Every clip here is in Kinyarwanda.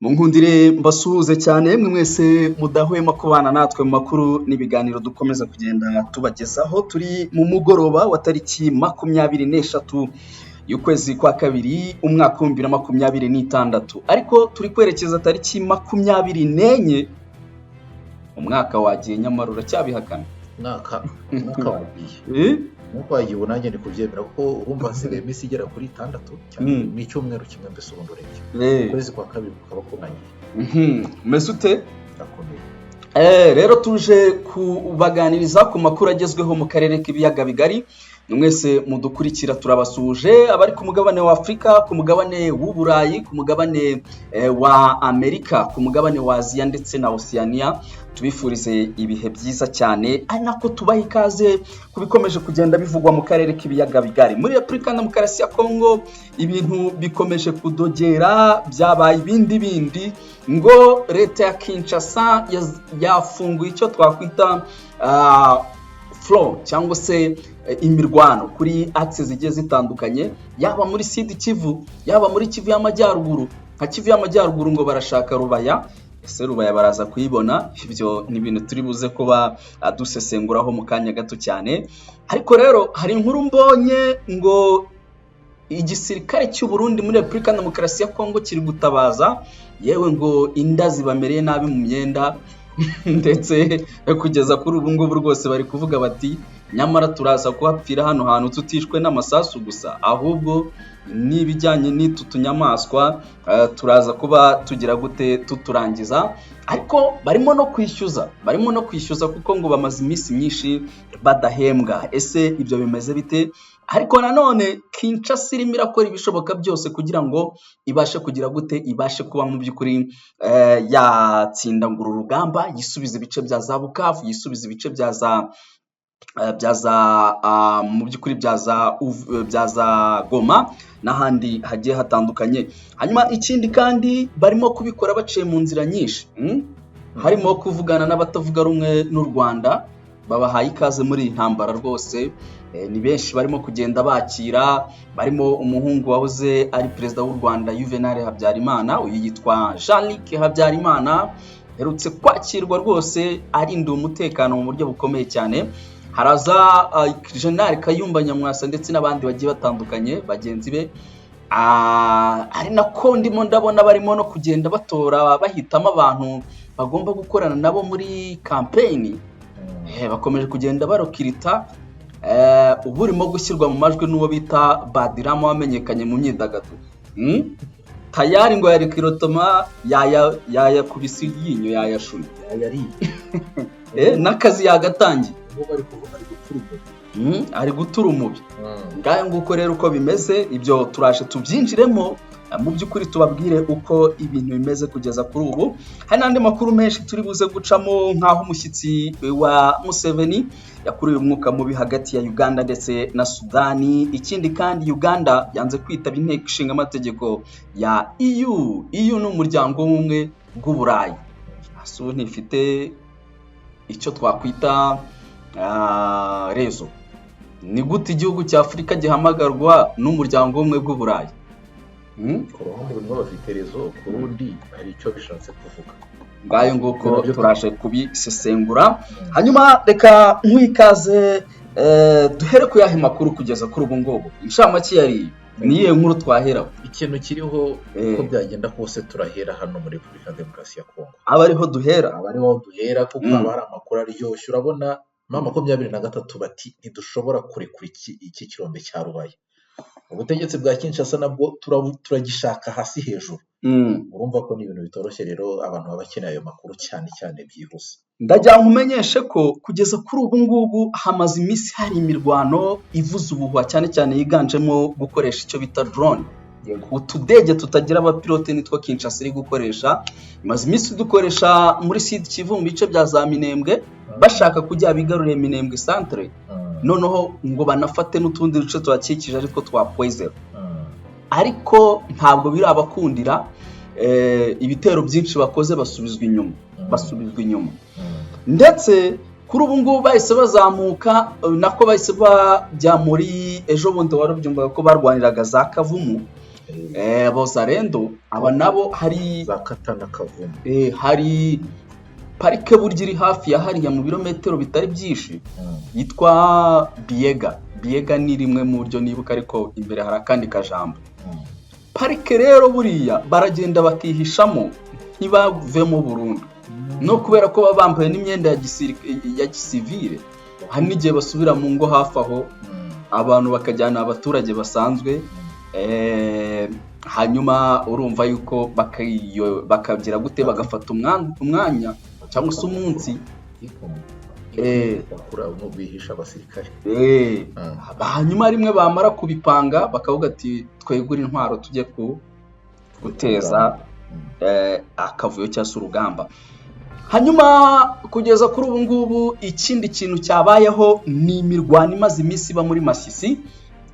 Munkundire mbasuhuze cyane mwe mwese mudahwema kubana natwe mu makuru n'ibiganiro dukomeza kugenda tubagezaho. Turi mu mugoroba wa tariki 23 y'ukwezi kwa kabiri umwaka wa 2026, ariko turi kwerekeza tariki 24 umwaka wagiye nyamara uracyabihakana. mwaka wagiye nuko wagiye nanjye ndi kubyemera kuko urumva hasigaye iminsi igera kuri 6 cyane n'icyumweru kimwe mbese ubundi urebye ukwezi kwa kabiri kukaba kunaniye. Meze ute? Ndakomeye. Rero tuje kubaganiriza ku makuru agezweho mu karere k'ibiyaga bigari. Mwese mudukurikira turabasuje, abari ku mugabane wa Afrika, ku mugabane w'Uburayi, ku mugabane wa Amerika, ku mugabane wa Aziya ndetse na Oceania. Tubifurize ibihe byiza cyane, ari nako tubaha ikaze kubikomeje kugenda bivugwa mu karere k'ibiyaga bigari. Muri Repubulika Demokarasi ya Kongo ibintu bikomeje kudogera, byabaye ibindi ngo leta ya Kinshasa yafunguye icyo twakwita flow cyangwa se imirwano kuri axes zigiye zitandukanye, yaba muri Sud Kivu, yaba muri Kivu y'Amajyaruguru. Nka Kivu y'Amajyaruguru ngo barashaka Rubaya, ese Rubaya baraza kuyibona? Ibyo ni ibintu turi buze kuba dusesenguraho mu kanya gato cyane. Ariko rero hari inkuru mbonye ngo igisirikare cy'u Burundi muri Repubulika Demokarasi ya Kongo kiri gutabaza, yewe ngo inda zibamereye nabi mu myenda ndetse kugeza kuri ubu ngubu rwose bari kuvuga bati nyamara turaza kuhapfira hano hantu tutishwe n'amasasu gusa, ahubwo n'ibijyanye n'itu tunyamaswa turaza kuba tugira gute tuturangiza. Ariko barimo no kwishyuza kuko ngo bamaze iminsi myinshi badahembwa. Ese ibyo bimeze bite? Ariko nanone Kinshasa irimo irakora ibishoboka byose kugira ngo ibashe kugira gute, ibashe kuba mu by'ukuri yatsinda nguru urugamba, yisubiza ibice bya za Bukavu, yisubiza ibice bya mu by'ukuri bya za Goma n'ahandi hagiye hatandukanye. Hanyuma ikindi kandi barimo kubikora baciye mu nzira nyinshi, harimo kuvugana n'abatavuga rumwe n'u Rwanda, babahaye ikaze muri intambara rwose. Ni benshi barimo kugenda bakira, barimo umuhungu wahoze ari perezida w'u Rwanda Juvenal Habyarimana, uyu yitwa Jean-Luc Habyarimana, herutse kwakirwa rwose arinda umutekano mu buryo bukomeye cyane. Haraza General Kayumba Nyamwasa ndetse n'abandi bagiye batandukanye bagenzi be, ari nako ndimo ndabona barimo no kugenda batora bahitamo abantu bagomba gukorana nabo muri campaign. Bakomeje kugenda barokirita, ubu urimo gushyirwa mu majwi n'uwo bita Badirama wamenyekanye mu myidagaduro. Tayari ngo yari kirotoma yayakubise iryinyo yayashunye n'akazi yagatangiye, ari gutura umubi. Ngaho nguko rero uko bimeze, ibyo turaje tubyinjiremo mu by'ukuri tubabwire uko ibintu bimeze kugeza kuri ubu. Hari n'andi makuru menshi turi buze gucamo, nk'aho umushyitsi wa Museveni yakuriye umwuka mubi hagati ya Uganda ndetse na Sudani. Ikindi kandi Uganda yanze kwitaba inteko ishinga amategeko ya EU ni umuryango w'ubumwe bw'Uburayi. Asu ntifite icyo twakwita rezo. Ni gute igihugu cya Afurika gihamagarwa n'umuryango w'ubumwe bw'Uburayi? Ku ruhande rumwe bafite rezo, ku rundi hari icyo bishatse kuvuga. Ngayo nguko turashe kubisesengura. Hanyuma reka nkwikaze duhere ku yahe makuru kugeza kuri ubu ngubu. Inshamake yari niye nkuru twaheraho. Ikintu kiriho uko byagenda kose turahera hano muri Repubulika Demokarasi ya Kongo. Abariho duhera kuko hari amakuru aryoshye. Urabona 23 bati ntidushobora kurekura iki kirombe cya Rubaya. Ubutegetsi bwa Kinshasa nabwo turagishaka hasi hejuru. Urumva ko ni ibintu bitoroshye, rero abantu babakeneye ayo makuru cyane byihuse. Ndajya nkumenyeshe ko kugeza kuri ubu ngubu hamaze iminsi hari imirwano ivuza ubuhuha, cyane yiganjemo gukoresha icyo bita drone. Utudege tutagira abapilote nitwo Kinshasa iri gukoresha. Imaze iminsi dukoresha muri Sud Kivu mu bice bya za Minembwe, bashaka kujya bigarurira Minembwe centre, noneho ngo banafate n'utundi duce twakikije ariko twa Poizero. Ariko ntabwo birabakundira, ibitero byinshi bakoze basubizwa inyuma. Ndetse kuri ubu ngubu bahise bazamuka, nako bahise bajya muri ejo bundi warubyumvaga ko barwaniraga za Kavumu. Wazalendo aba nabo hari za Katana Kavumu. hari parike burya iri hafi ya hariya mu birometero bitari byinshi yitwa Biega ni rimwe mu buryo nibuka, ariko imbere hari akandi kajambo. Parike rero buriya baragenda bakihishamo ntibavemo burundu, no kubera ko baba bambaye n'imyenda ya gisivile. Hari n'igihe basubira mu ngo hafi aho, abantu bakajyana abaturage basanzwe, hanyuma urumva yuko bakagira gute, bagafata umwanya cyangwa se umunsi bakura bihisha abasirikare, hanyuma rimwe bamara kubipanga bakavuga ati twegure intwaro tujye guteza akavuyo cyangwa se urugamba. Hanyuma kugeza kuri ubu ngubu ikindi kintu cyabayeho ni imirwano imaze iminsi iba muri Masisi.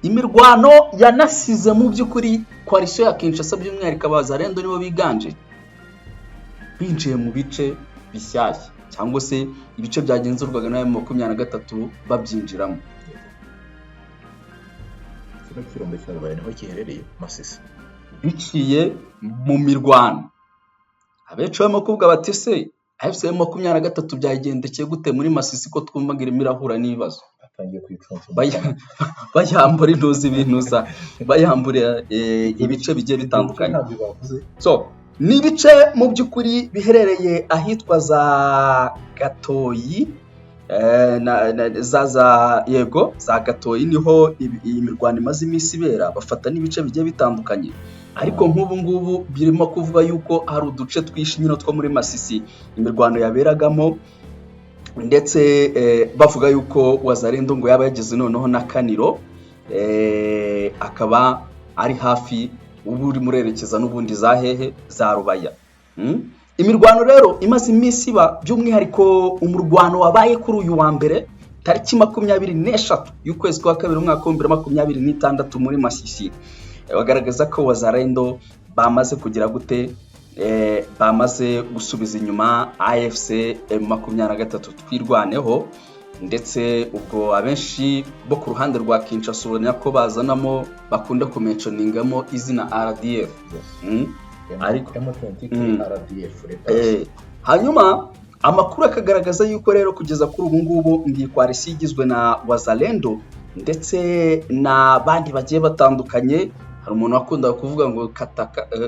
Imirwano yanasize mu by'ukuri coalition ya Kinshasa, by'umwihariko Abazalendo nibo biganje, binjiye mu bice bishyashya cyangwa se ibice byagenzurwaga na M23 babyinjiramo. Kino kirombe cyabaye niho kiherereye Masisi, biciye mu mirwano. Abenshi barimo kuvuga bati se AFC M23 byagendekeye gute muri Masisi ko twumvaga irimo irahura n'ibibazo? atangiye kwicunza bayambura intuzi ibintuza, bayambura ibice bigiye bitandukanye. So ni ibice mu by'ukuri biherereye ahitwa za Gatoyi, za Gatoyi niho iyi mirwano imaze iminsi ibera. Bafata n'ibice bigiye bitandukanye, ariko nk'ubu ngubu birimo kuvuga yuko hari uduce twinshi nyine two muri Masisi imirwano yaberagamo, ndetse bavuga yuko Wazalendo ngo yaba yageze noneho na Kaniro, akaba ari hafi ubu uri murerekeza n'ubundi za hehe za Rubaya. Imirwano rero imaze iminsi iba, by'umwihariko umurwano wabaye kuri uyu wa mbere tariki 23 y'ukwezi kwa kabiri umwaka wa 2026 muri Masisi. Bagaragaza ko Wazalendo bamaze kugira gute, bamaze gusubiza inyuma AFC M23 twirwaneho, ndetse ubwo abenshi bo ku ruhande rwa Kinshasa ubona ko bazanamo bakunda kumentioningamo izina RDF. ariko RDF. Hanyuma amakuru akagaragaza yuko rero kugeza kuri ubu ngubu iyi coalition igizwe na Wazalendo ndetse na bandi bagiye batandukanye. Hari umuntu wakunda kuvuga ngo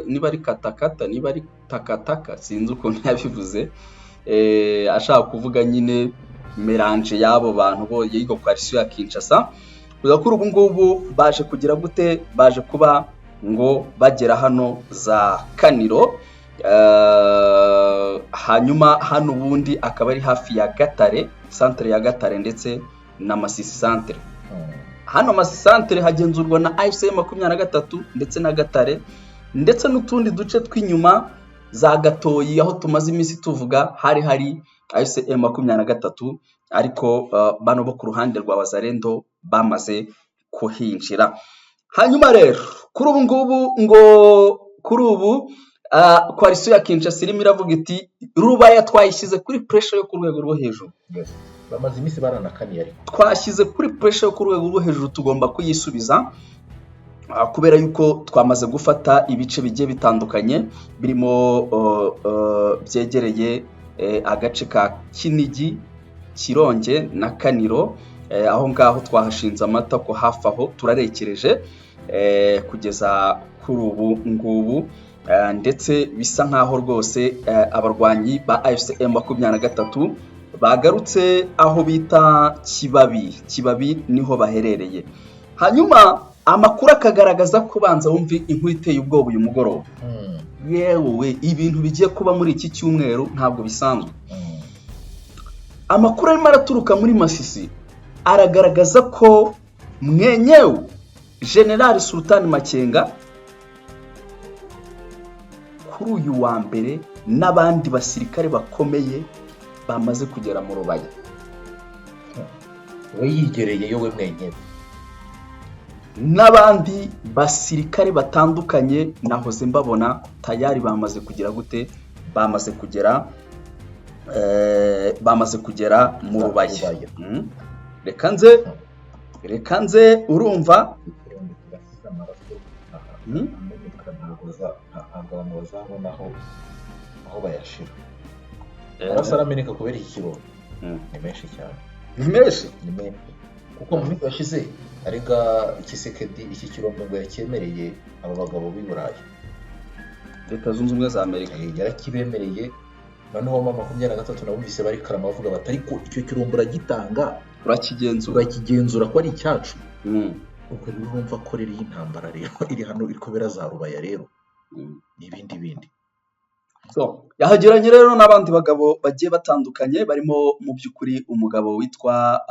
niba ari katakata niba ari takataka, sinzi ukuntu yabivuze, ashaka kuvuga nyine melange y'abo bantu bo yigo coalition ya Kinshasa. Kugeza kuri ubu ngubu baje kugira gute, baje kuba ngo bagera hano za Kaniro, hanyuma hano ubundi akaba ari hafi ya Gatare, centre ya Gatare ndetse na Masisi centre. Hano Masisi centre hagenzurwa na AFC M23 ndetse na Gatare, ndetse n'utundi duce tw'inyuma za Gatoyi aho tumaze iminsi tuvuga hari AFC M23, ariko bano bo ku ruhande rwa Wazalendo bamaze kuhinjira. Hanyuma rero kuri ubu ngubu coalition ya Kinshasa irimo iravuga iti Rubaya twayishyize kuri pressure yo ku rwego rwo hejuru. Bamaze iminsi baranakaniye, ariko twashyize kuri pressure yo ku rwego rwo hejuru, tugomba kuyisubiza kubera yuko twamaze gufata ibice bigiye bitandukanye birimo byegereye agace ka Kinigi, Kironge na Kaniro. Aho ngaho twahashinze amata ko hafi aho turarekereje kugeza kuri ubu ngubu, ndetse bisa nkaho rwose abarwanyi ba AFC M23 bagarutse aho bita Kibabi niho baherereye. Hanyuma amakuru akagaragaza ko banza wumve inkuru iteye ubwoba uyu mugoroba. Yewe ibintu bigiye kuba muri iki cyumweru ntabwo bisanzwe. Amakuru arimo araturuka muri Masisi aragaragaza ko mwenyewe General Sultan Makenga kuri uyu wa mbere n'abandi basirikare bakomeye bamaze kugera mu Rubaya. we yigereye yo we mwenyewe, n'abandi basirikare batandukanye nahoze mbabona tayari bamaze kugira gute, bamaze kugera mu Rubaya. Reka nze urumva abantu bazabona aho bayashira. Amaraso arameneka kubera iki kibazo ni menshi cyane, ni menshi kuko mu minsi yashize arega Tshisekedi iki kirombe ngo yakemereye aba bagabo b'i Burayi, Leta Zunze Ubumwe za Amerika yarakibemereye. Noneho 23 nabumvise bari karama bavuga bati ariko icyo kirombe uragitanga urakigenzura ko ari icyacu. Ubwo rero urumva ko rero y'intambara rero iri hano iri kubera za Rubaya rero n'ibindi. So yahageranye rero n'abandi bagabo bagiye batandukanye barimo mu by'ukuri umugabo witwa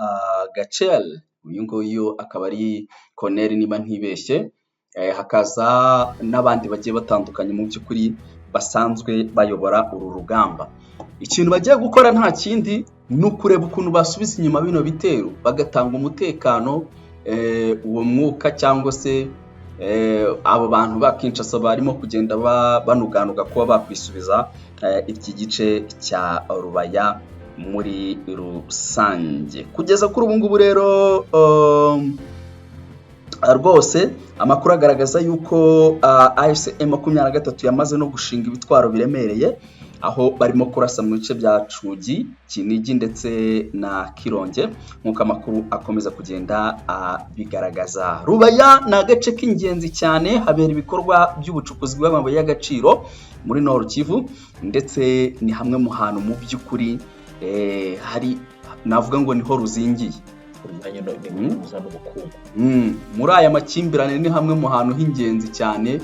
Gachel, uyu nguyu akaba ari Colonel niba ntibeshye, hakaza n'abandi bagiye batandukanye mu by'ukuri basanzwe bayobora uru rugamba. Ikintu bagiye gukora nta kindi ni ukureba ukuntu basubiza inyuma bino bitero bagatanga umutekano, uwo mwuka cyangwa se abo bantu ba Kinshasa barimo kugenda banuganuga kuba bakwisubiza iki gice cya Rubaya muri rusange. Kugeza kuri ubu ngubu rero rwose amakuru agaragaza yuko AFC M23 yamaze no gushinga ibitwaro biremereye, aho barimo kurasa mu bice bya Cugi, Kinigi ndetse na Kironge nk'uko amakuru akomeza kugenda bigaragaza. Rubaya ni agace k'ingenzi cyane, habera ibikorwa by'ubucukuzi bw'amabuye y'agaciro muri Nord Kivu, ndetse ni hamwe mu hantu mu by'ukuri hari navuga ngo niho ruzingiye muri aya makimbirane. Ni hamwe mu hantu h'ingenzi cyane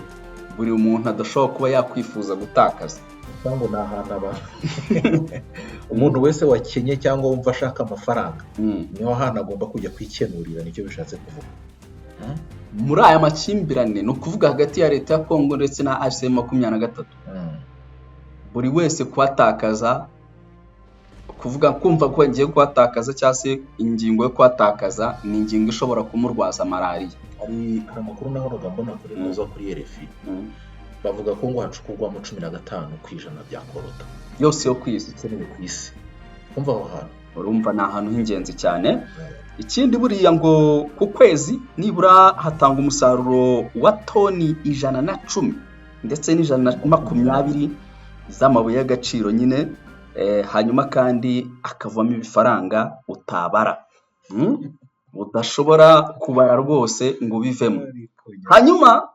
buri muntu adashobora kuba yakwifuza gutakaza. Cyangwa ni ahantu umuntu wese wakenye cyangwa wumva ashaka amafaranga niho hantu agomba kujya kwikenurira, nicyo bishatse kuvuga. Muri aya makimbirane ni ukuvuga hagati ya leta ya Kongo ndetse na AFC M23, buri wese kuhatakaza, kuvuga kumva ko ngiye kuhatakaza cyangwa se ingingo yo kuhatakaza ni ingingo ishobora kumurwaza malariya. Hari amakuru nahoraga mbona kuri muzo kuri RFI bavuga ko ngo hacukurwamo 15% bya korota yose yo kwisi kumva aho hantu. Urumva ni ahantu h'ingenzi cyane. Ikindi buriya ngo ku kwezi nibura hatanga umusaruro wa toni 110 ndetse n'120 z'amabuye y'agaciro nyine, hanyuma kandi akavamo ibifaranga utabara, udashobora kubara rwose ngo bivemo. Hanyuma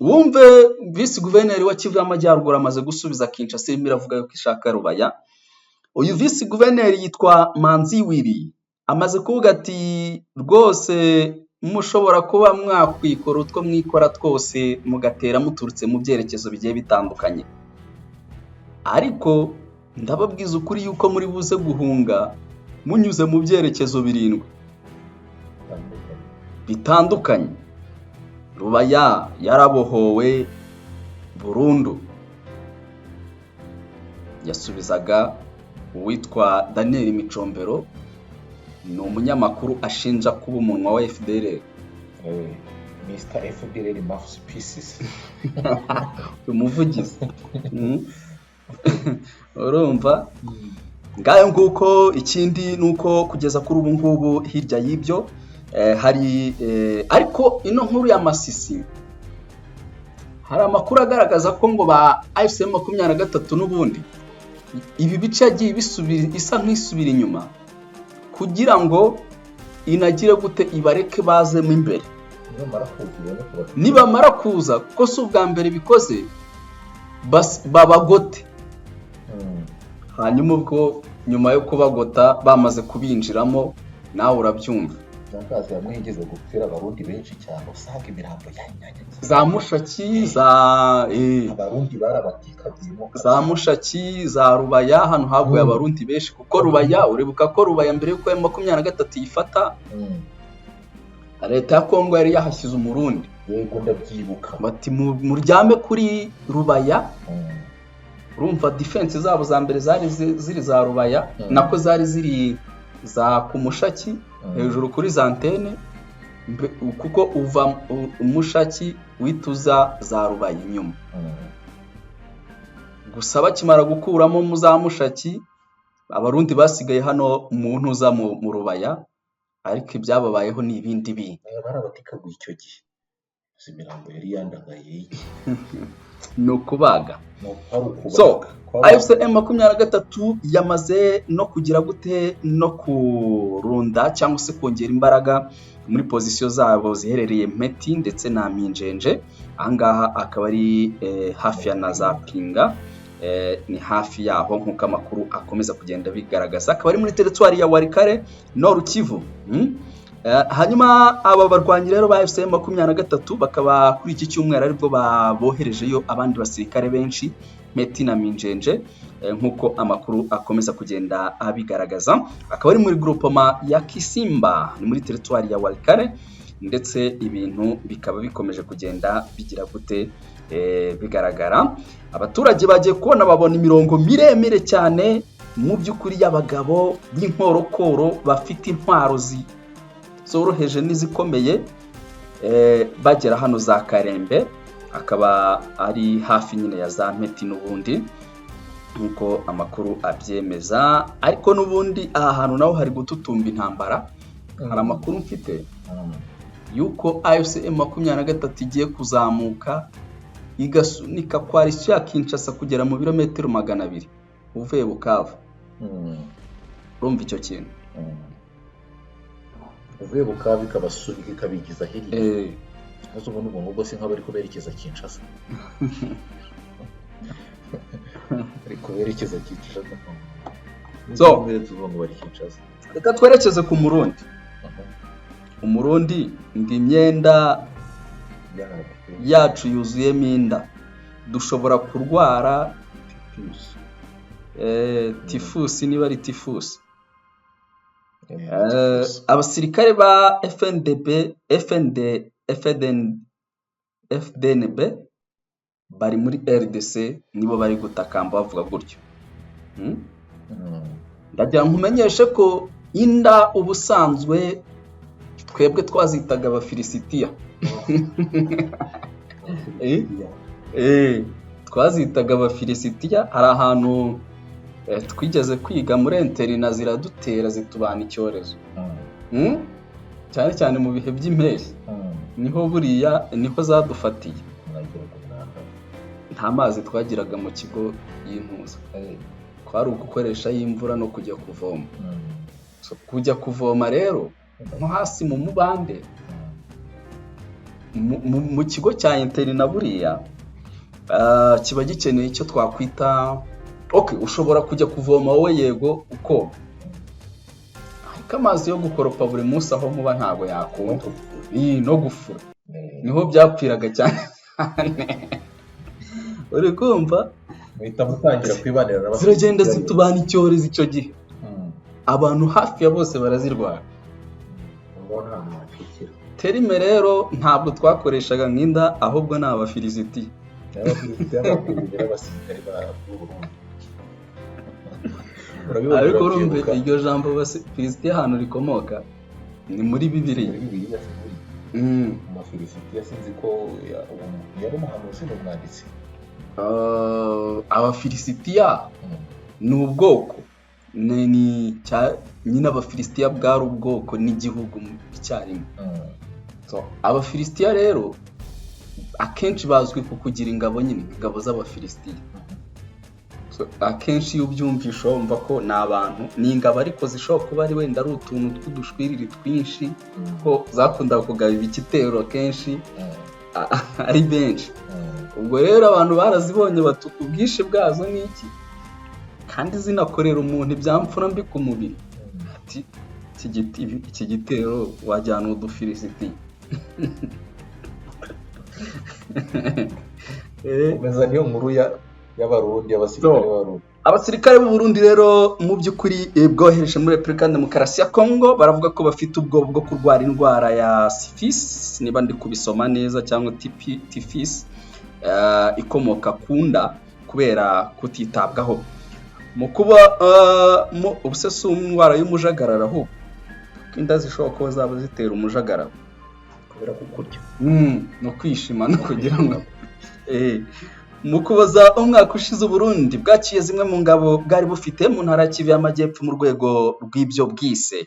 wumve Vice Guverneur wa Kivu y'Amajyaruguru amaze gusubiza Kinshasa irimo iravuga yuko ishaka Rubaya. Uyu Vice Guverneur yitwa Manzi Wili, amaze kuvuga ati rwose mushobora kuba mwakwikora utwo mwikora twose mugatera muturutse mu byerekezo bigiye bitandukanye, ariko ndababwiza ukuri yuko muri buze guhunga munyuze mu byerekezo 7 bitandukanye. Rubaya yarabohowe burundu. Yasubizaga uwitwa Daniel Micombero, ni umunyamakuru ashinja kuba umunwa wa FDLR. Mr. FDLR mouthpieces. Umuvugizi. Urumva? Ngayo nguko. Ikindi nuko kugeza kuri ubu ngubu hirya y'ibyo hari ariko ino nkuru ya Masisi hari amakuru agaragaza ko ngo ba AFC M23 n'ubundi ibi bice yagiye isa nk'isubira inyuma kugira ngo inagire gute ibareke bazemo imbere. Nibamara kuza kuko si ubwa mbere bikoze babagote, hanyuma ubwo nyuma yo kubagota bamaze kubinjiramo nawe urabyumva. Zangazi hamwe yigeze gupfira abarundi benshi cyane, usanga imirambo yanyanyagiye za Mushaki, abarundi barabatikagiyemo za Mushaki, za Rubaya, hano haguye abarundi benshi kuko Rubaya, uribuka ko Rubaya mbere yuko M23 yifata leta ya Kongo yari yahashyize umurundi. Yego ndabyibuka, bati muryame kuri Rubaya. Urumva defense zabo za mbere zari ziri za Rubaya, nako zari ziri za Kumushaki hejuru kuri za antene, kuko uva Umushaki wituza za Rubaya inyuma. Gusa bakimara gukuramo mu za Mushaki, abarundi basigaye hano umuntu uza mu Rubaya, ariko ibyababayeho ni ibindi bintu. Barabatikaguye icyo gihe imirambo yari yandagaye ni ukubaga. hari ukubaga. So AFCM 23 yamaze no kugira gute no kurunda cyangwa se kongera imbaraga muri pozisiyo zabo ziherereye Meti ndetse na Minjenje. Ahangaha akaba ari hafi ya Nazapinga, ni hafi yaho nk'uko amakuru akomeza kugenda bigaragaza. Akaba ari muri teritwari ya Walikale no Rukivu. Hanyuma aba barwanyi rero ba AFCM 23 bakaba kuri iki cyumweru aribwo baboherejeyo abandi basirikare benshi Meti na Minjenje, nk'uko amakuru akomeza kugenda abigaragaza. Akaba ari muri groupement ya Kisimba, ni muri teritwari ya Walikale, ndetse ibintu bikaba bikomeje kugenda bigira gute bigaragara. Abaturage bagiye kubona babona imirongo miremire cyane mu by'ukuri y'abagabo b'inkorokoro bafite intwaro zoroheje n'izikomeye, bagera hano za Karembe, akaba ari hafi nyine ya za Meti n'ubundi nk'uko amakuru abyemeza. Ariko n'ubundi aha hantu naho hari gututumba intambara. Hari amakuru mfite yuko AFCM 23 igiye kuzamuka igasunika coalition ya Kinshasa kugera mu birometero 200 uvuye Bukavu. Urumva icyo kintu? Uvuye Bukavu ikabasunika ikabigiza hirya. Nazo ubona ubwo se nk'abari kuberekeza Kinshasa. Ariko berekeza Kinshasa. So tuzongo bari Kinshasa. Reka twerekeze ku Murundi. Umurundi ngo imyenda yacu yuzuyemo inda, dushobora kurwara tifusi, niba ari tifusi. Abasirikare ba FDNB bari muri RDC nibo bari gutakamba bavuga gutyo. Ndagira nkumenyeshe ko inda ubusanzwe twebwe twazitaga abafilisitiya. Twazitaga abafilisitiya. Hari ahantu twigeze kwiga muri interina ziradutera zitubana icyorezo, cyane cyane mu bihe by'impeshyi. Niho buriya niho zadufatiye. Nta mazi twagiraga mu kigo y'impuza, kwari ugukoresha y'imvura no kujya kuvoma. Kujya kuvoma rero nko hasi mu mubande mu kigo cya interina buriya kiba gikeneye icyo twakwita ushobora kujya kuvoma wowe yego uko, ariko amazi yo gukoropa buri munsi aho muba ntabwo yakunda. No gufura niho byapfiraga cyane. Uri kumva muhita mutangira kwibanira n'abasirikare, ziragenda zitubana icyorezo. Icyo gihe abantu hafi ya bose barazirwara. Terime rero ntabwo twakoreshaga nk'inda, ahubwo ni abafilisitiya. Ariko urumve iryo jambo abafilisitiya ahantu rikomoka ni muri Bibiliya. Abafilisitiya sinzi ko yari umuhanuzi n'umwanditsi. Abafilisitiya ni ubwoko, nyine abafilisitiya bwari ubwoko n'igihugu icyarimwe. Abafilisitiya rero akenshi bazwi ku kugira ingabo, nyine ingabo z'abafilisitiya. Akenshi iyo ubyumvisha wumva ko ni abantu, ni ingabo ariko zishobora kuba ari wenda ari utuntu tw'udushwiriri twinshi, ko zakundaga kugaba ibitero kenshi ari benshi. Ubwo rero abantu barazibonye batuka ubwinshi bwazo n'iki, kandi zinakorera umuntu ibyamfura mbi ku mubiri. Ati iki gitero wajyana udufilisitiya. Meza niyo nkuru y'abarundi, abasirikare b'abarundi. Abasirikare b'u Burundi rero mu by'ukuri bwohereje muri Repubulika Demokarasi ya Kongo baravuga ko bafite ubwoba bwo kurwara indwara ya syphilis, niba ndi kubisoma neza, cyangwa typhus, ikomoka ku nda kubera kutitabwaho. Mu kuba ubusesu indwara y'umujagararo, ahubwo inda zishobora kuba zaba zitera umujagararo kubera kukurya no kwishima no kugira ngo mu kuboza umwaka ushize Uburundi bwaciye zimwe mu ngabo bwari bufite mu ntara ya Kivu y'Amajyepfo mu rwego rw'ibyo bwise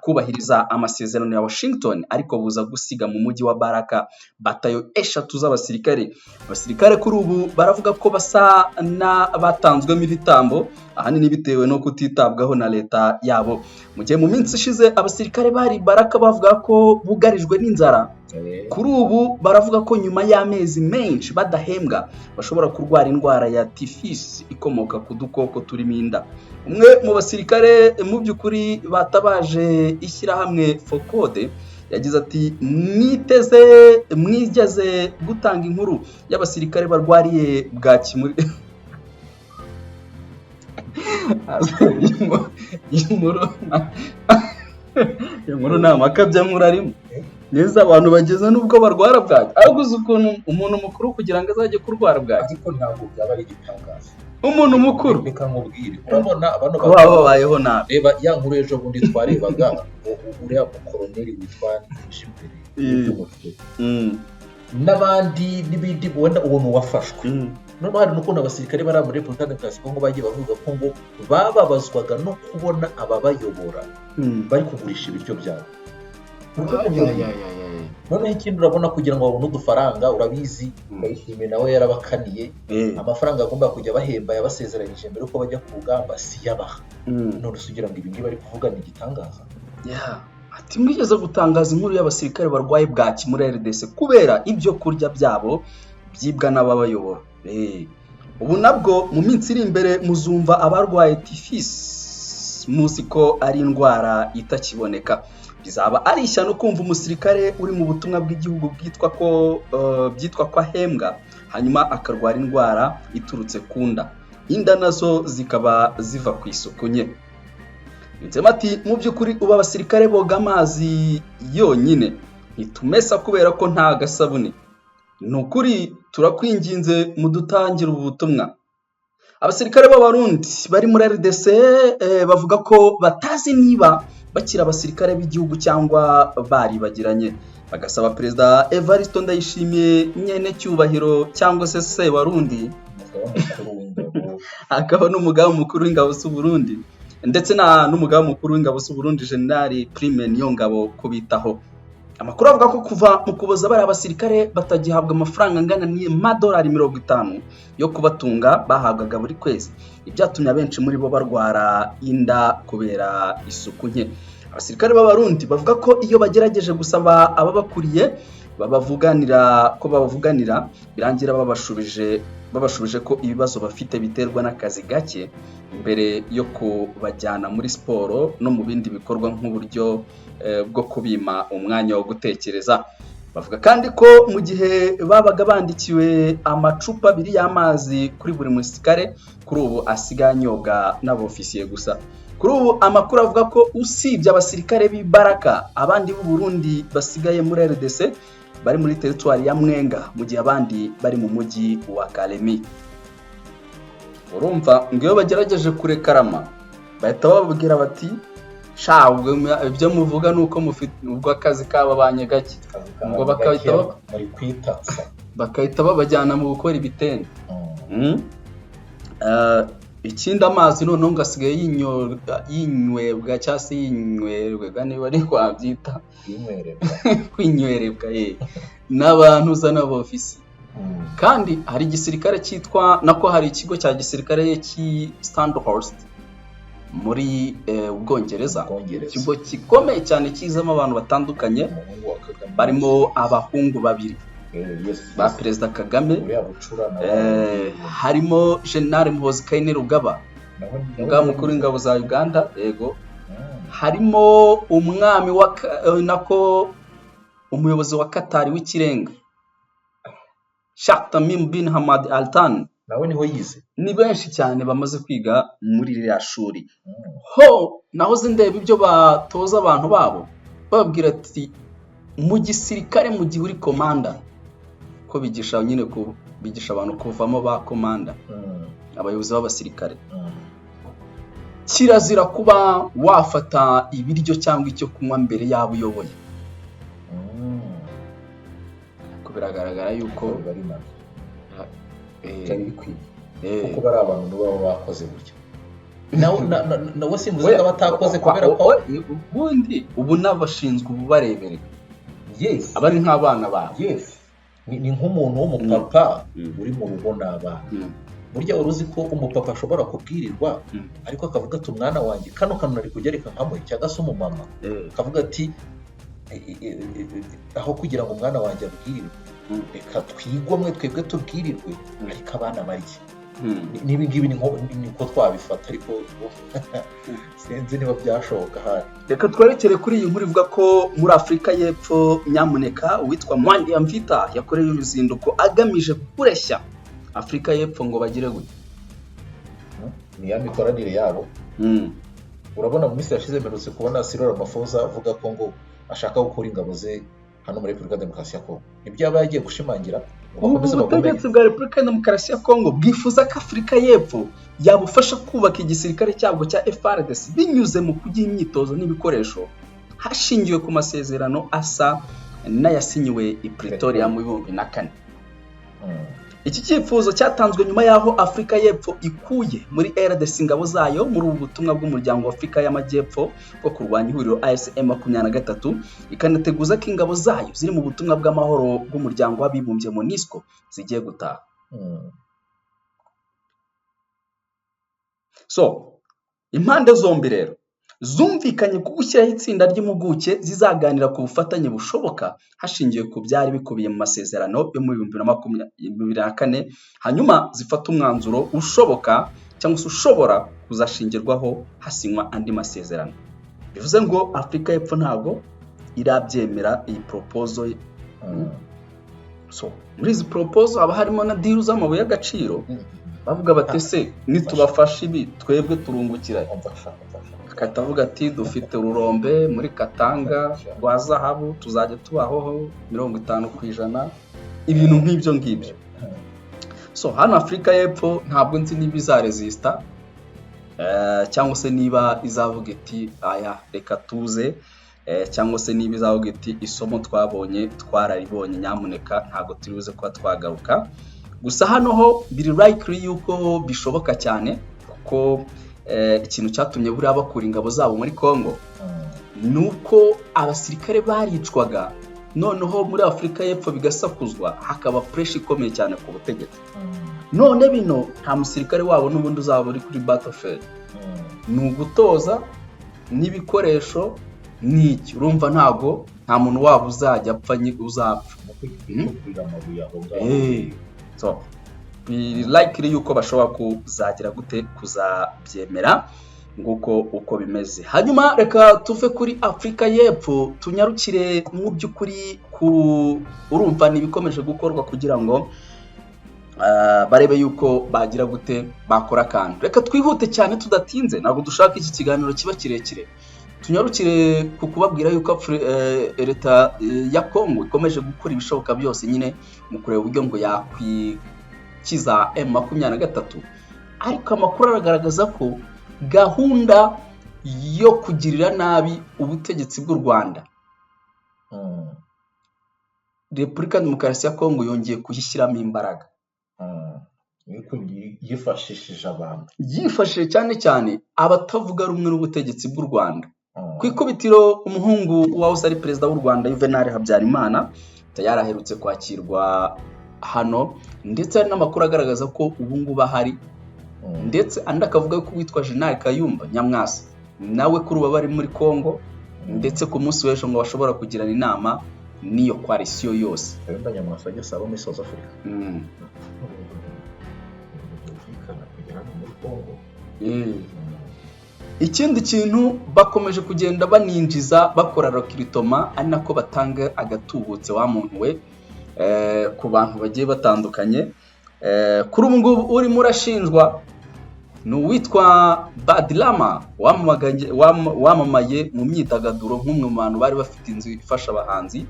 kubahiriza amasezerano ya Washington, ariko buza gusiga mu mujyi wa Baraka batayo 3 z'abasirikare. Abasirikare kuri ubu baravuga ko basa n'abatanzwemo ibitambo, ahanini bitewe no kutitabwaho na leta yabo. Mu gihe mu minsi ishize abasirikare bari Baraka bavuga ko bugarijwe n'inzara, kuri ubu baravuga ko nyuma y'amezi menshi badahembwa bashobora kurwara indwara ya tifisi ikomoka ku dukoko turimo inda. Umwe mu basirikare mu by'ukuri batabaje ishyirahamwe Focode yagize ati mwigeze gutanga inkuru y'abasirikare barwariye bwaki muri inkuru nta makabya arimo neza, abantu bageze n'ubwo barwara bwaki. ahubwo uzi ukuntu umuntu mukuru kugira ngo azajye kurwara bwaki, ariko ntabwo byaba ari igitangaza. umuntu mukuru reka nkubwire, urabona abantu baba babayeho nabi. reba ya nkuru ejo bundi twarebaga uriya mukoroneri witwa Nijibere n'ibindi wenda ubona uwafashwe. noneho hari n'ukuntu abasirikare bari muri Repubulika Demokarasi ya Kongo bagiye bavuga ko ngo bababazwaga no kubona ababayobora bari kugurisha ibiryo byabo. noneho ikindi urabona kugira ngo babone udufaranga, urabizi Ndayishimiye nawe yarabakaniye amafaranga agomba kujya bahemba yabasezeranyije mbere uko bajya ku rugamba siyabaha. none usugira ngo ibi ngibi bari kuvuga ni igitangaza. ati mwigeze gutangaza inkuru y'abasirikare barwaye bwaki muri RDC kubera ibyo kurya byabo byibwa n'ababayobora. ubu nabwo mu minsi iri imbere muzumva abarwaye tifisi, muzi ko ari indwara itakiboneka. bizaba ari ishyano kumva umusirikare uri mu butumwa bw'igihugu byitwa ko ahembwa hanyuma akarwara indwara iturutse ku nda. inda nazo zikaba ziva ku isuku nke. Nzema ati mu by'ukuri uba abasirikare boga amazi yonyine ntitumesa kubera ko nta gasabune. ni ukuri turakwinginze mudutangira ubu butumwa. Abasirikare b'Abarundi bari muri RDC bavuga ko batazi niba bakira abasirikare b'igihugu cyangwa baribagiranye, bagasaba Perezida Evariste Ndayishimiye nyene cyubahiro cyangwa se Sebarundi akaba n'umugaba mukuru w'ingabo z'u Burundi ndetse n'umugaba mukuru w'ingabo z'u Burundi General Prime Niyongabo kubitaho. Amakuru avuga ko kuva mu kuboza bari abasirikare batagihabwa amafaranga angana n'amadolari 50 yo kubatunga bahabwaga buri kwezi, ibyatumye abenshi muri bo barwara inda kubera isuku nke. Abasirikare b'Abarundi bavuga ko iyo bagerageje gusaba ababakuriye babavuganira birangira babashubije ko ibibazo bafite biterwa n'akazi gake mbere yo kubajyana muri siporo no mu bindi bikorwa nk'uburyo bwo kubima umwanya wo gutekereza. Bavuga kandi ko mu gihe babaga bandikiwe amacupa 2 y'amazi kuri buri musirikare, kuri ubu asigaye anyobwa n'abofisiye gusa. Kuri ubu amakuru avuga ko usibye abasirikare b'Ibaraka, abandi b'u Burundi basigaye muri RDC bari muri territoire ya Mwenga, mu gihe abandi bari mu mujyi wa Kalemi. Urumva ngiyo bagerageje kurekarama bahita bababwira bati shabwe ibyo muvuga nuko mufite ubwo akazi kaba banye gake, ngo bakahita babajyana mu gukora ibitende. Ikindi amazi noneho ngasigaye yinywebwa cyangwa se yinywerwa niba ari kwabyita kwinywerebwa n'abantu uzana b'ofisi. kandi hari igisirikare cyitwa nako hari ikigo cya gisirikare Standhurst muri Ubwongereza, ikigo gikomeye cyane kizamo abantu batandukanye barimo abahungu babiri ba Perezida Kagame, harimo General Muhoozi Kainerugaba umugaba mukuru w'ingabo za Uganda, yego, harimo umwami nako umuyobozi wa Qatar w'ikirenga Sheikh Tamim bin Hamad Al Thani, nawe niho yize. Ni benshi cyane bamaze kwiga muri iriya shuri. Naho zindeba ibyo batoza abantu babo bababwira ati mu gisirikare mu gihe uri komanda ko bigisha nyine bigisha abantu kuvamo ba komanda, abayobozi b'abasirikare. Kirazira kuba wafata ibiryo cyangwa icyo kunywa mbere yabo uyoboye. Biragaragara yuko byari bikwiye kuko bari abantu baba bakoze gutya nawe simvuze ko batakoze kubera ko ubundi ubu n'abashinzwe ububareberera yes abari nk'abana bawe yes ni nk'umuntu w'umupapa uri mu rugo n'abana burya wari uzi ko umupapa ashobora kubwirirwa ariko akavuga ati umwana wanjye kano kantu nari kujya reka nkamuhe cyangwa se umumama akavuga ati aho kugira ngo umwana wanjye abwirirwe reka twigomwe twebwe tubwirirwe ariko abana barye n'ibi ngibi niko twabifata ariko sinzi niba byashoboka hano. Reka twerekere kuri iyi nkuru ivuga ko muri Afurika y'Epfo nyamuneka uwitwa Mwandi Amvita yakoreye uruzinduko agamije kureshya Afurika y'Epfo ngo bagire gute ni ya mikoranire yabo. Urabona mu minsi yashize mperutse kubona Cyril Ramaphosa avuga ko ngo ashaka gukura ingabo ze hano muri Repubulika Demokarasi ya Kongo. Ibyo yaba yagiye gushimangira ubutegetsi bwa Repubulika Demokarasi ya Kongo bwifuza ko Afurika y'Epfo yabufasha kubaka igisirikare cyabwo cya FARDC binyuze mu kugira imyitozo n'ibikoresho hashingiwe ku masezerano asa n'ayasinyiwe i Pretoria mu 2004. Iki cyifuzo cyatanzwe nyuma yaho Afurika y'Epfo ikuye muri RDC ingabo zayo muri ubu butumwa bw'umuryango wa Afurika y'Amajyepfo bwo kurwanya ihuriro ASM 23 ikanateguza ko ingabo zayo ziri mu butumwa bw'amahoro bw'umuryango w'abibumbye MONUSCO zigiye gutaha. So impande zombi rero zumvikanye ku gushyiraho itsinda ry'impuguke zizaganira ku bufatanye bushoboka hashingiwe ku byari bikubiye mu masezerano yo muri 2024 hanyuma zifata umwanzuro ushoboka cyangwa se ushobora kuzashingirwaho hasinywa andi masezerano. Bivuze ngo Afurika y'Epfo ntabwo irabyemera iyi proposal. So muri izi proposal haba harimo na deal z'amabuye y'agaciro bavuga batese nitubafasha ibi twebwe turungukira. Katavuga ati dufite ururombe muri Katanga rwa zahabu tuzajya tubahoho 50% ibintu nk'ibyo ngibyo. So hano Afurika y'Epfo ntabwo nzi niba izaresista cyangwa se niba izavuga iti aya reka tuze cyangwa se niba izavuga iti isomo twabonye twararibonye nyamuneka ntabwo turibuze kuba twagaruka. Gusa hano ho biri likely yuko bishoboka cyane kuko ikintu cyatumye buriya bakura ingabo zabo muri Kongo nuko abasirikare baricwaga noneho muri Afurika y'Epfo bigasakuzwa hakaba pressure ikomeye cyane ku butegetsi. None bino nta musirikare wabo n'ubundi uzaba uri kuri battlefield ni ugutoza n'ibikoresho n'iki urumva ntago nta muntu wabo uzajya apfa uzapfa. So be likely yuko bashobora kuzagira gute kuzabyemera nguko uko bimeze. Hanyuma reka tuve kuri Afurika y'Epfo tunyarukire mu by'ukuri urumva nibikomeje gukorwa kugira ngo barebe yuko bagira gute bakora kandi. Reka twihute cyane tudatinze ntabwo dushaka iki kiganiro kiba kirekire. Tunyarukire ku kubabwira yuko leta ya Kongo ikomeje gukora ibishoboka byose nyine mu kureba uburyo ngo yakwikiza M23 ariko amakuru aragaragaza ko gahunda yo kugirira nabi ubutegetsi bw'u Rwanda Repubulika Demokarasi ya Kongo yongeye kuyishyiramo imbaraga. Yifashishije abantu yifashishije cyane abatavuga rumwe n'ubutegetsi bw'u Rwanda. Ku ikubitiro umuhungu wahoze ari perezida w'u Rwanda Juvenal Habyarimana yaraherutse kwakirwa hano ndetse hari n'amakuru agaragaza ko ubu ngubu ahari ndetse andi akavuga ko witwa General Kayumba Nyamwasa nawe kuri ubu bari muri Kongo ndetse ku munsi w'ejo ngo bashobora kugirana inama n'iyo coalition yose. Kayumba Nyamwasa ajya saba muri South Africa. Ikindi kintu bakomeje kugenda baninjiza bakora recruitment ari nako batanga agatubutse wa muntu we ku bantu bagiye batandukanye. Kuri ubu ngubu uri murashinjwa ni uwitwa Badlama wamamaye mu myidagaduro nk'umwe mu bantu bari bafite inzu ifasha abahanzi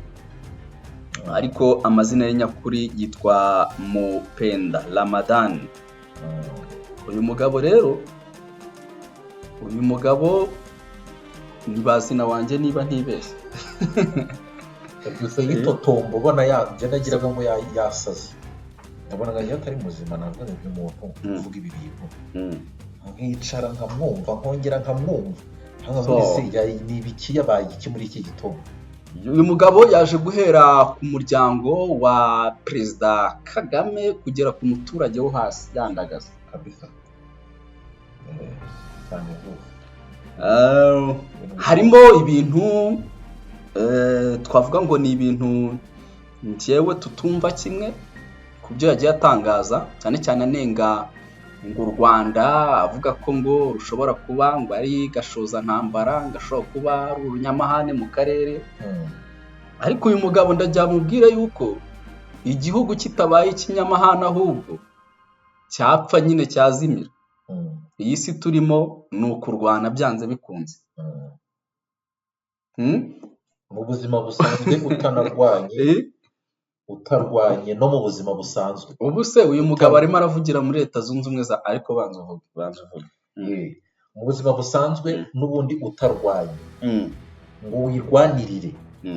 ariko amazina ye nyakuri yitwa Mupenda Ramadan. Uyu mugabo rero nibazina wanjye niba ntibeshye gusa yitotombo bona yanje nagiraga ngo yasaze nabonaga iyo atari muzima ntabwo ari umuntu uvuga ibi bintu nkicara nkamwumva nkongera nkamwumva ni ibiki yabaye iki muri iki gitondo. Uyu mugabo yaje guhera ku muryango wa Perezida Kagame kugera ku muturage wo hasi yandagaza kabisa. Cyane rwose. Harimo ibintu twavuga ngo ni ibintu njyewe tutumva kimwe ku byo yagiye atangaza, cyane cyane anenga ngo u Rwanda avuga ko ngo rushobora kuba ngo ari gashoza ntambara, gashobora kuba ari urunyamahane mu karere. Ariko uyu mugabo ndajya mubwira yuko igihugu kitabaye ikinyamahane ahubwo cyapfa nyine cyazimira. Iyi si turimo ni ukurwana byanze bikunze. Mu buzima busanzwe utarwanye no mu buzima busanzwe. Ubu se uyu mugabo arimo aravugira muri Leta Zunze Ubumwe za ariko banza uvuge. Mu buzima busanzwe n'ubundi utarwanye ngo wirwanirire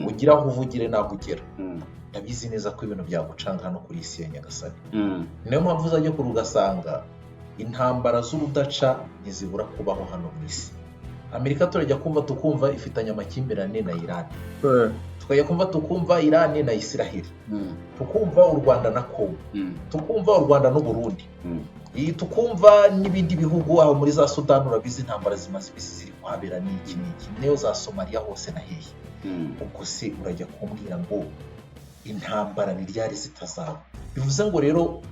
ugira aho uvugire naho ugera. Ndabizi neza ko ibintu byagucanga hano kuri isi ya Nyagasani. Niyo mpamvu uzajya kuri ugasanga intambara z'urudaca ntizibura kubaho hano mu isi. Amerika turajya kumva tukumva ifitanye amakimbirane na Iran, tukajya kumva tukumva Iran na Israel, tukumva u Rwanda na Congo, tukumva u Rwanda n'u Burundi, tukumva n'ibindi bihugu aho muri za Sudan urabizi intambara zimaze imisi ziri kuhabera n'iki niyo za Somalia hose na hehe. Ubwo se urajya kumbwira ngo intambara ni ryari zitazaba? Bivuze ngo rero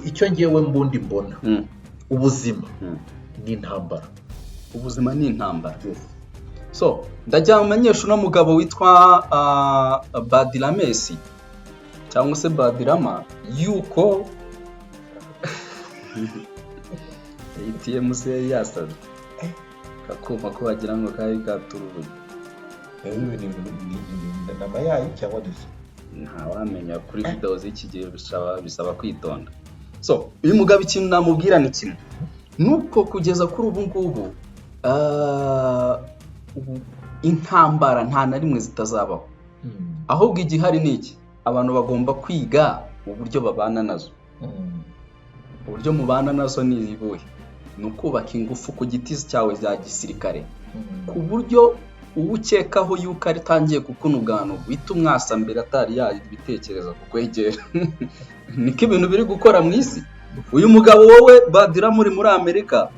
icyo ngewe mbundi mbona ubuzima ni intambara. Ubuzima ni intambara. So ndajya mumenyesha uno mugabo witwa Badiramesi cyangwa se Badirama yuko ATM se yasaze kakuma ko bagira ngo kari katurubuye. Nama yayi cyangwa disi ntawamenya kuri video z'iki gihe bisaba kwitonda. So uyu mugabo ikintu namubwira ni kimwe, nuko kugeza kuri ubu ngubu intambara nta na rimwe zitazabaho. Ahubwo igihari ni iki, abantu bagomba kwiga uburyo babana nazo. Uburyo mubana nazo ni ibuhe? Ni ukubaka ingufu ku giti cyawe za gisirikare, ku buryo uwukekaho yuko ari tangiye kukunugana uhita umwasa mbere atari yabitekereza kukwegera. Niko ibintu biri gukora mu isi. Uyu mugabo wowe Badira muri Amerika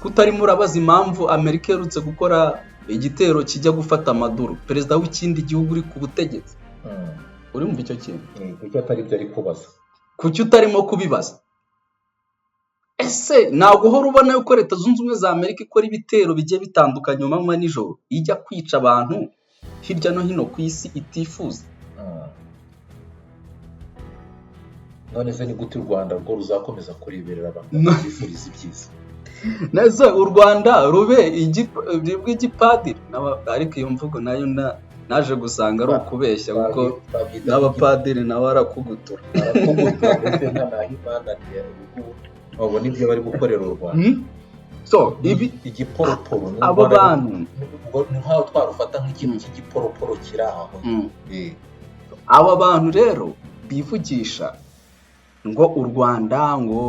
kutarimo urabaza impamvu Amerika yerutse gukora igitero kijya gufata Maduro, perezida w'ikindi gihugu uri ku butegetsi. Uri mu icyo kintu kuki atari byo ari kubaza? Kuki utarimo kubibaza? Ese ntabwo uhora ubona yuko Leta Zunze Ubumwe za Amerika ikora ibitero bigiye bitandukanye mu manywa n'ijoro, ijya kwica abantu hirya no hino ku isi itifuza? None se ni gute u Rwanda rwo ruzakomeza kureberera abantu bifuriza ibyiza? Neze u Rwanda rube igipadiri, ariko iyo mvugo nayo naje gusanga ari ukubeshya kuko n'abapadiri nabo arakugutura ndetse n'Imana babona ibyo bari gukorera u Rwanda. So ibi igiporoporo abo bantu nkaho twarufata nk'ikintu cy'igiporoporo kiri aho. Aba bantu rero bivugisha ngo u Rwanda ngo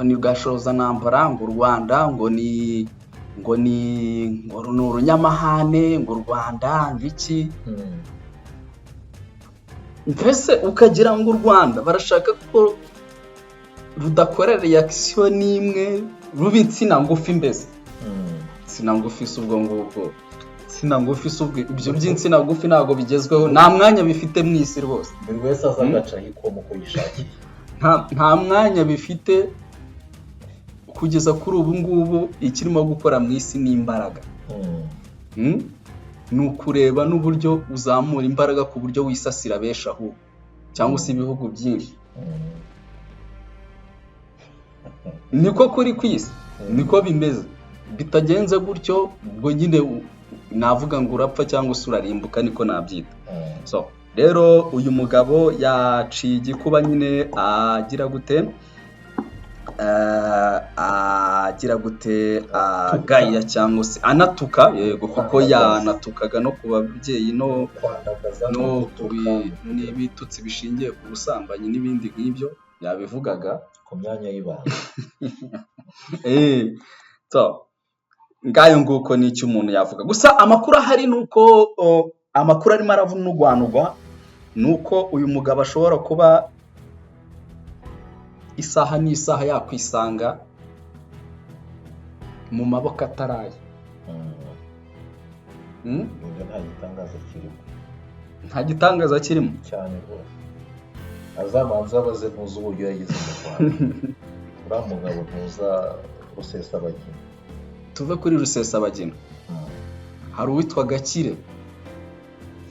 ni gashoza ntambara, ngo u Rwanda ngo ni urunyamahane, ngo u Rwanda ngiki. Mbese ukagira ngo u Rwanda barashaka ko rudakora reaction n'imwe, ruba insina ngufi. Mbese insina ngufi si ubwo ngubwo, insina ngufi si ubwo, ibyo by'insina ngufi ntabwo bigezweho, nta mwanya bifite mu isi rwose. Buri wese azagaca yikomo ko yishakiye, nta mwanya bifite. Kugeza kuri ubu ngubu ikirimo gukora mu isi ni imbaraga. Ni ukureba n'uburyo uzamura imbaraga ku buryo wisasira benshi ahubwo cyangwa se ibihugu byinshi. Niko kuri kwisi, niko bimeze. Bitagenze gutyo ubwo nyine navuga ngo urapfa cyangwa se urarimbuka, niko nabyita. So rero uyu mugabo yaciye igikuba nyine agira gute, agira gute agaya cyangwa se anatuka, yego kuko yanatukaga no ku babyeyi no n'ibitutsi bishingiye ku busambanyi n'ibindi nk'ibyo yabivugaga ku myanya y'ibanga. So ngayo nguko ni icyo umuntu yavuga. Gusa amakuru ahari nuko amakuru arimo aravunugwanugwa nuko uyu mugabo ashobora kuba isaha n'isaha yakwisanga mu maboko ataraye. Nta gitangaza kirimo cyane rwose. Azamanza abaze ntuzi uburyo yagize mu Rwanda. Uriya mugabo ntuza Rusesabagina. Tuve kuri Rusesabagina. Hari uwitwa Gakire,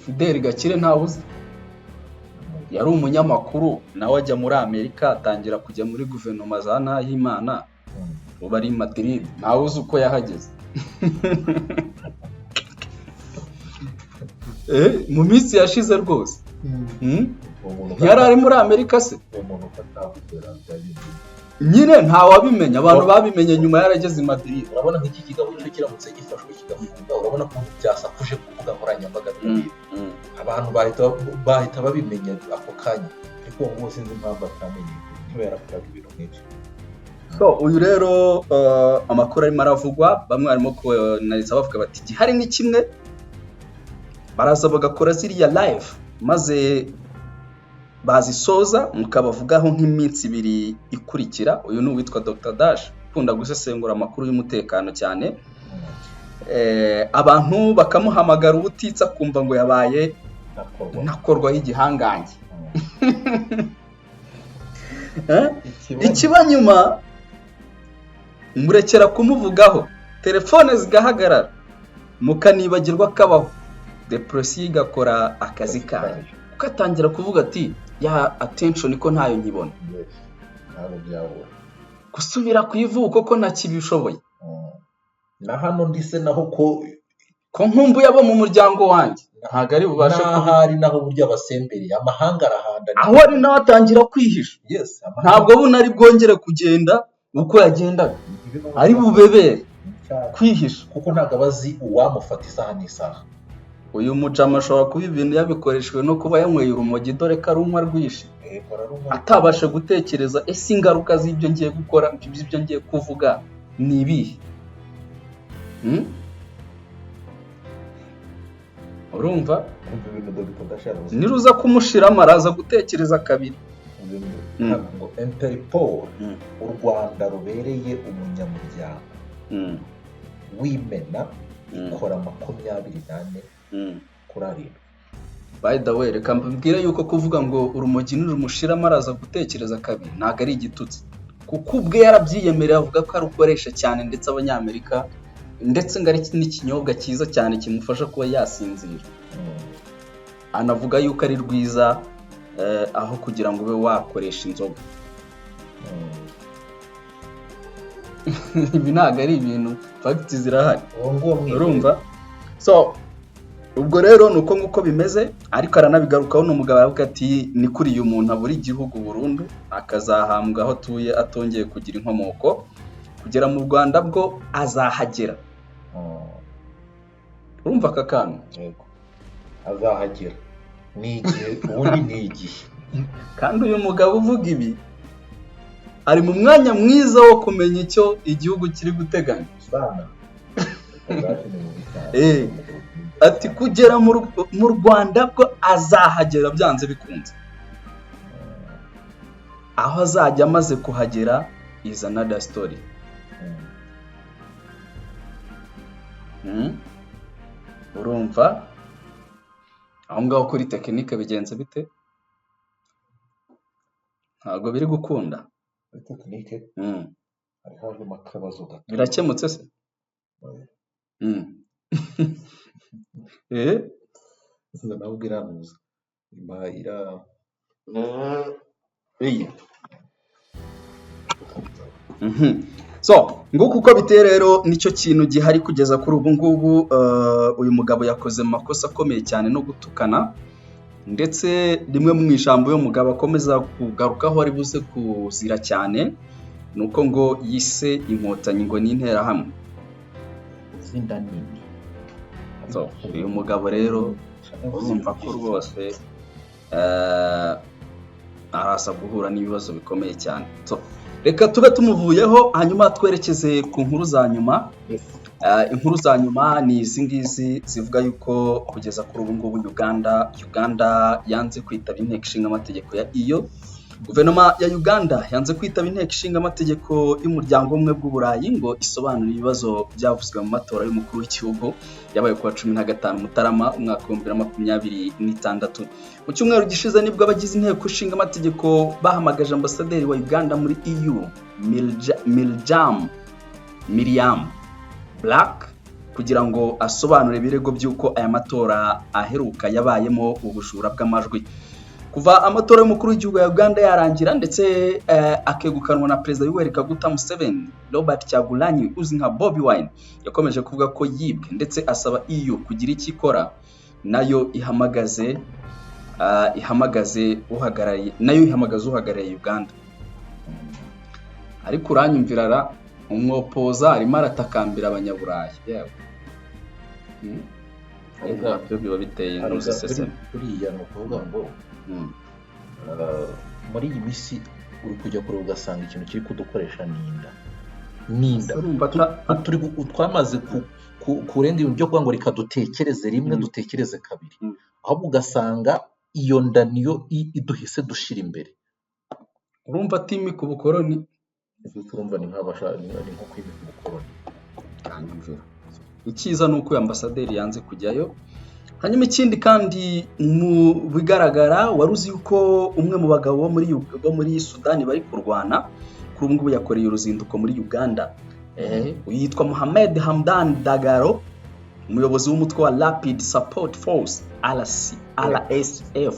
Fidel Gakire, ntawe uzi? Yari umunyamakuru nawe ajya muri Amerika, atangira kujya muri guverinoma za Nahimana, ubu ari Madrid. Ntawe uzi uko yahageze. Mu minsi yashize rwose. Yari ari muri Amerika se? Nyine ntawe wabimenya, abantu babimenye nyuma yarageze i Madrid. Urabona nk'iki kigabo cyo kiramutse gifashwe kigafunga, urabona ko byasakuje ku mbuga nkoranyambaga. Abantu bahita babimenya ako kanya, ariko ngo sinzi impamvu atamenye kubera ko ibintu nk'ibyo. So uyu rero amakuru arimo aravugwa, bamwe barimo kunariza bavuga bati gihari ni kimwe, baraza bagakora ziriya live maze bazisoza mukabavugaho nk'iminsi 2 ikurikira. Uyu ni uwitwa Dr Dash, ukunda gusesengura amakuru y'umutekano cyane. Abantu bakamuhamagara ubutitsa kumva ngo yabaye nakorwa y'igihangange. Ikiba nyuma murekera kumuvugaho, telefone zigahagarara, mukanibagirwa kabaho, depression igakora akazi kayo, ukatangira kuvuga ati ya attention ko ntayo nkibona. Gusubira kuyivuka ko ntakibishoboye. Na hano ndise naho ko nkumbuye abo mu muryango wanjye ntago ari bubashe hari naho burya abasemberi amahanga arahanda, aho ari nawe atangira kwihisha. Ntabwo bunari bwongere kugenda uko yagendaga, ari bubebere kwihisha kuko ntago abazi uwamufata isaha n'isaha. Uyu mujama ashobora kuba ibintu yabikoreshwe no kuba yanyweye urumogi, dore ko arumwa rwishe, atabasha gutekereza ese ingaruka z'ibyo ngiye gukora, ibyo ngiye kuvuga ni ibihe. Urumva niruza kumushiramo araza gutekereza kabiri. ngo Interpol u Rwanda rubereye umunyamuryango w'imena ikora 24 kuri 7. By the way, reka mbabwire yuko kuvuga ngo urumogi nirumushiramo araza gutekereza kabiri ntago ari igitutsi, kuko ubwe yarabyiyemerera avuga ko arukoresha cyane, ndetse Abanyamerika ndetse ngari n'ikinyobwa cyiza cyane kimufasha kuba yasinzira. Anavuga yuko ari rwiza aho kugira ngo ube wakoresha inzoga. Ibi ntago ari ibintu fact zirahari, urumva? So ubwo rero nuko nguko bimeze, ariko aranabigarukaho n'umugabo avuga ati ni kuri uyu muntu aburi igihugu burundu akazahambwa aho tuye atongeye kugira inkomoko, kugera mu Rwanda bwo azahagera. Urumva aka kantu? Yego, azahagera ni igihe, ubundi ni igihe. Kandi uyu mugabo uvuga ibi ari mu mwanya mwiza wo kumenya icyo igihugu kiri guteganya. Ati kugera mu Rwanda bwo azahagera byanze bikunze. Aho azajya amaze kuhagera is another story. Urumva aho ngaho kuri tekinike bigenze bite? Ntabwo biri gukunda tekinike. Hari hajemo akabazo gato. Birakemutse se? Nabwira nuza imahira So nguko uko biteye rero nicyo kintu gihari kugeza kuri ubu ngubu. Uyu mugabo yakoze makosa akomeye cyane no gutukana, ndetse rimwe mu ijambo yo mugabo akomeza kugarukaho ari buze kuzira cyane nuko ngo yise inkotanyi ngo ni interahamwe. zinda nini. So uyu mugabo rero urumva ko rwose arasa guhura n'ibibazo bikomeye cyane. So reka tube tumuvuyeho hanyuma twerekeze ku nkuru za nyuma. Inkuru za nyuma ni izi ngizi zivuga yuko kugeza kuri ubu ngubu Uganda yanze kwitaba inteko ishinga amategeko ya EU. Guverinoma ya Uganda yanze kwitaba inteko ishinga amategeko y'umuryango w'ubumwe bw'Uburayi ngo isobanure ibibazo byavuzwe mu matora y'umukuru w'igihugu yabaye kuwa 15 Mutarama umwaka wa 2026. Mu cyumweru gishize nibwo abagize inteko ishinga amategeko bahamagaje ambasaderi wa Uganda muri EU Miriam Black kugira ngo asobanure ibirego by'uko aya matora aheruka yabayemo ubujura bw'amajwi. Kuva amatora y'umukuru w'igihugu ya Uganda yarangira ndetse akegukanwa na Perezida Yoweri Kaguta Museveni, Robert Kyagulanyi uzi nka Bobi Wine yakomeje kuvuga ko yibwe ndetse asaba EU kugira icyo ikora nayo ihamagaze uhagarariye Uganda. Ariko uranyumvirara umwopoza arimo aratakambira abanyaburayi yewe. Ibyo biba biteye inkuru ziseseme. Buriya ni ukuvuga ngo muri iyi minsi uri kujya kure ugasanga ikintu kiri kudukoresha ninda twamaze kurenga ibintu byo kuvuga ngo reka dutekereze rimwe dutekereze kabiri, ahubwo ugasanga iyo nda niyo iduhise dushira imbere. Urumva atimi ku bukoroni turumva ni nko kwimika ubukoroni. Icyiza nuko ambasaderi yanze kujyayo. Hanyuma ikindi kandi mu bigaragara waruzi yuko umwe mu bagabo bo muri Sudani bari kurwana kuri ubu ngubu yakoreye uruzinduko muri Uganda. Yitwa Mohamed Hamdan Dagalo, umuyobozi w'umutwe wa Rapid Support Force RSF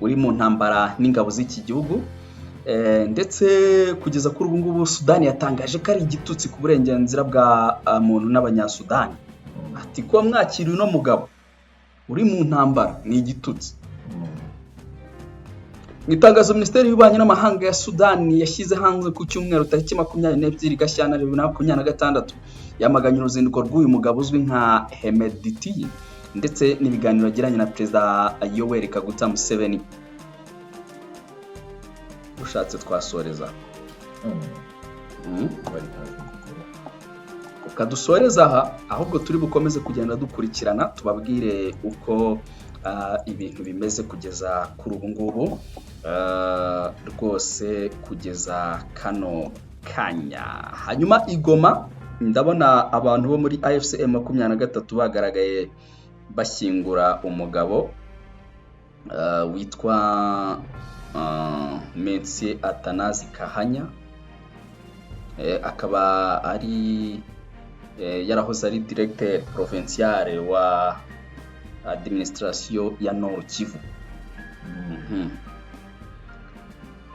uri mu ntambara n'ingabo z'iki gihugu. Ndetse kugeza kuri ubu ngubu Sudani yatangaje ko ari igitutsi ku burenganzira bwa muntu n'abanyasudani. Ati ko mwakiriye uno mugabo uri mu ntambara ni igitutsi. Itangazo Minisiteri y'Ububanyi n'Amahanga ya Sudani yashyize hanze ku cyumweru tariki 22 Gashyantare 2026 yamaganye uruzinduko rw'uyu mugabo uzwi nka Hemedti ndetse n'ibiganiro yagiranye na Perezida Yoweri Kaguta Museveni. Ushatse twasoreza ukadusoreza aha, ahubwo turi bukomeze kugenda dukurikirana tubabwire uko ibintu bimeze kugeza kuri ubu ngubu rwose kugeza kano kanya. Hanyuma Igoma ndabona abantu bo muri AFCM 23 bagaragaye bashyingura umugabo witwa Mensie Atanazi Kahanya, akaba ari yarahoze ari directeur provincial wa administration ya Nord Kivu.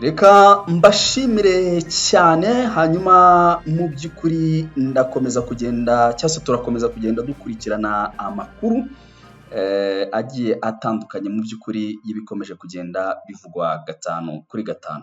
Reka mbashimire cyane. Hanyuma mu by'ukuri ndakomeza kugenda cyase turakomeza kugenda dukurikirana amakuru agiye atandukanye mu by'ukuri y'ibikomeje kugenda bivugwa 5 kuri 5.